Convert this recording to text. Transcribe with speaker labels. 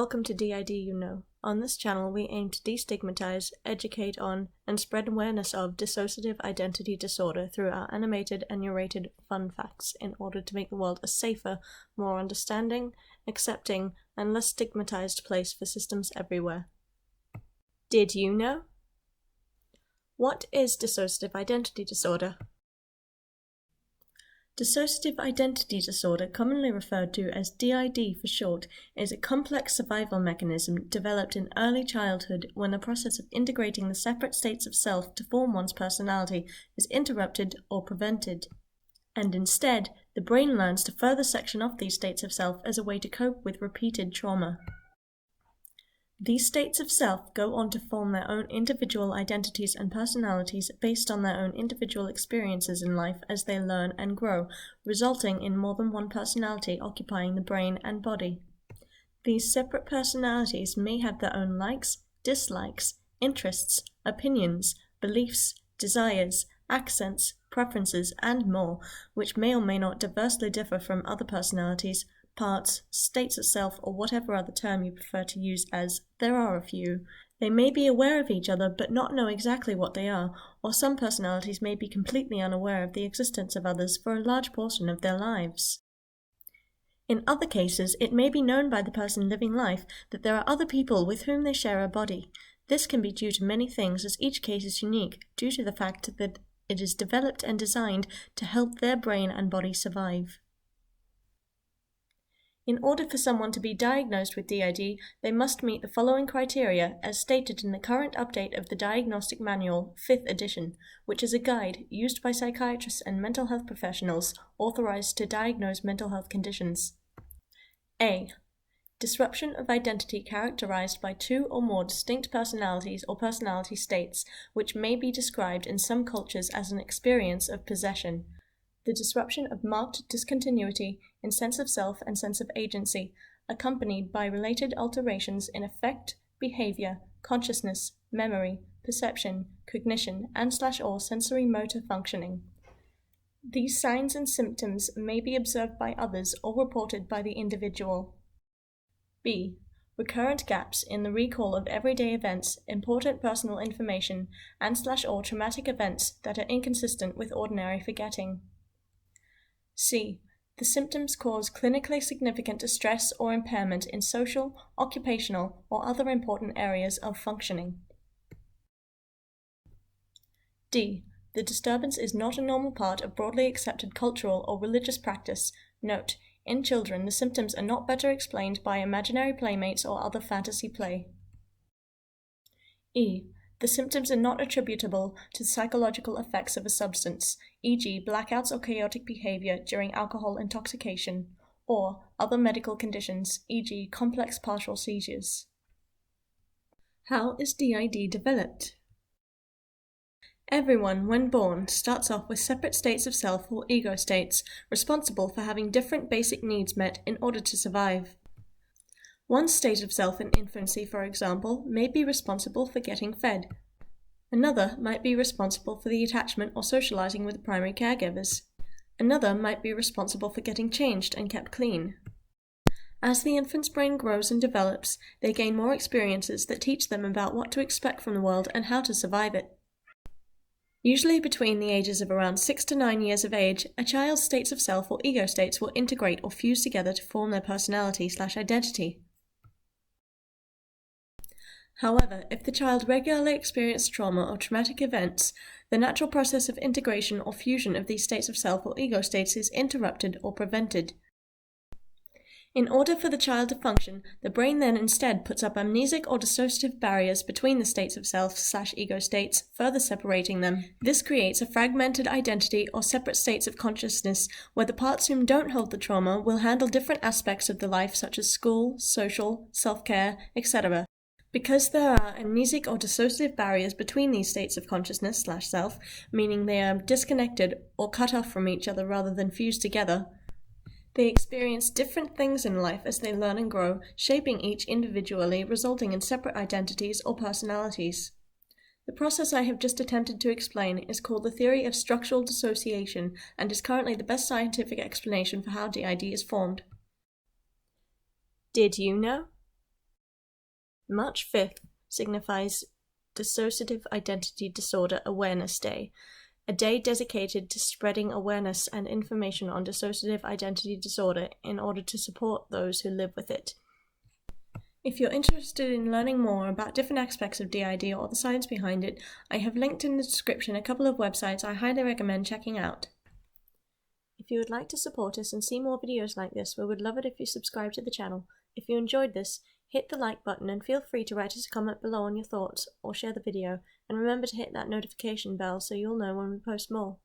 Speaker 1: Welcome to D.I.D. You Know. On this channel, we aim to destigmatize, educate on, and spread awareness of dissociative identity disorder through our animated and narrated fun facts in order to make the world a safer, more understanding, accepting, and less stigmatized place for systems everywhere. Did you know? What is dissociative identity disorder? Dissociative identity disorder, commonly referred to as D.I.D. for short, is a complex survival mechanism developed in early childhood when the process of integrating the separate states of self to form one's personality is interrupted or prevented. And instead, the brain learns to further section off these states of self as a way to cope with repeated trauma. These states of self go on to form their own individual identities and personalities based on their own individual experiences in life as they learn and grow, resulting in more than one personality occupying the brain and body. These separate personalities may have their own likes, dislikes, interests, opinions, beliefs, desires, accents, preferences, and more, which may or may not diversely differ from other personalities, parts, states of self, or whatever other term you prefer to use, as there are a few. They may be aware of each other but not know exactly what they are, or some personalities may be completely unaware of the existence of others for a large portion of their lives. In other cases, it may be known by the person living life that there are other people with whom they share a body. This can be due to many things, as each case is unique, due to the fact that it is developed and designed to help their brain and body survive. In order for someone to be diagnosed with D.I.D., they must meet the following criteria as stated in the current update of the Diagnostic Manual, 5th edition, which is a guide used by psychiatrists and mental health professionals authorized to diagnose mental health conditions. A. Disruption of identity characterized by two or more distinct personalities or personality states, which may be described in some cultures as an experience of possession. The disruption of marked discontinuity in sense of self and sense of agency, accompanied by related alterations in affect, behavior, consciousness, memory, perception, cognition, and/or sensory motor functioning. These signs and symptoms may be observed by others or reported by the individual. B. Recurrent gaps in the recall of everyday events, important personal information, and/or traumatic events that are inconsistent with ordinary forgetting. C. The symptoms cause clinically significant distress or impairment in social, occupational, or other important areas of functioning. D. The disturbance is not a normal part of broadly accepted cultural or religious practice. Note: in children, the symptoms are not better explained by imaginary playmates or other fantasy play. E. The symptoms are not attributable to psychological effects of a substance, e.g. blackouts or chaotic behavior during alcohol intoxication, or other medical conditions, e.g. complex partial seizures. How is D.I.D. developed? Everyone, when born, starts off with separate states of self or ego states, responsible for having different basic needs met in order to survive. One state of self in infancy, for example, may be responsible for getting fed. Another might be responsible for the attachment or socializing with the primary caregivers. Another might be responsible for getting changed and kept clean. As the infant's brain grows and develops, they gain more experiences that teach them about what to expect from the world and how to survive it. Usually between the ages of around 6 to 9 years of age, a child's states of self or ego states will integrate or fuse together to form their personality/identity. However, if the child regularly experiences trauma or traumatic events, the natural process of integration or fusion of these states of self or ego states is interrupted or prevented. In order for the child to function, the brain then instead puts up amnesic or dissociative barriers between the states of self/ego states, further separating them. This creates a fragmented identity or separate states of consciousness where the parts whom don't hold the trauma will handle different aspects of the life such as school, social, self-care, etc. Because there are amnesic or dissociative barriers between these states of consciousness/self, meaning they are disconnected or cut off from each other rather than fused together, they experience different things in life as they learn and grow, shaping each individually, resulting in separate identities or personalities. The process I have just attempted to explain is called the theory of structural dissociation and is currently the best scientific explanation for how D.I.D. is formed. Did you know? March 5th signifies Dissociative Identity Disorder Awareness Day, a day dedicated to spreading awareness and information on dissociative identity disorder in order to support those who live with it. If you're interested in learning more about different aspects of D.I.D. or the science behind it, I have linked in the description a couple of websites I highly recommend checking out. If you would like to support us and see more videos like this, we would love it if you subscribe to the channel. If you enjoyed this, hit the like button and feel free to write us a comment below on your thoughts or share the video, and remember to hit that notification bell so you'll know when we post more.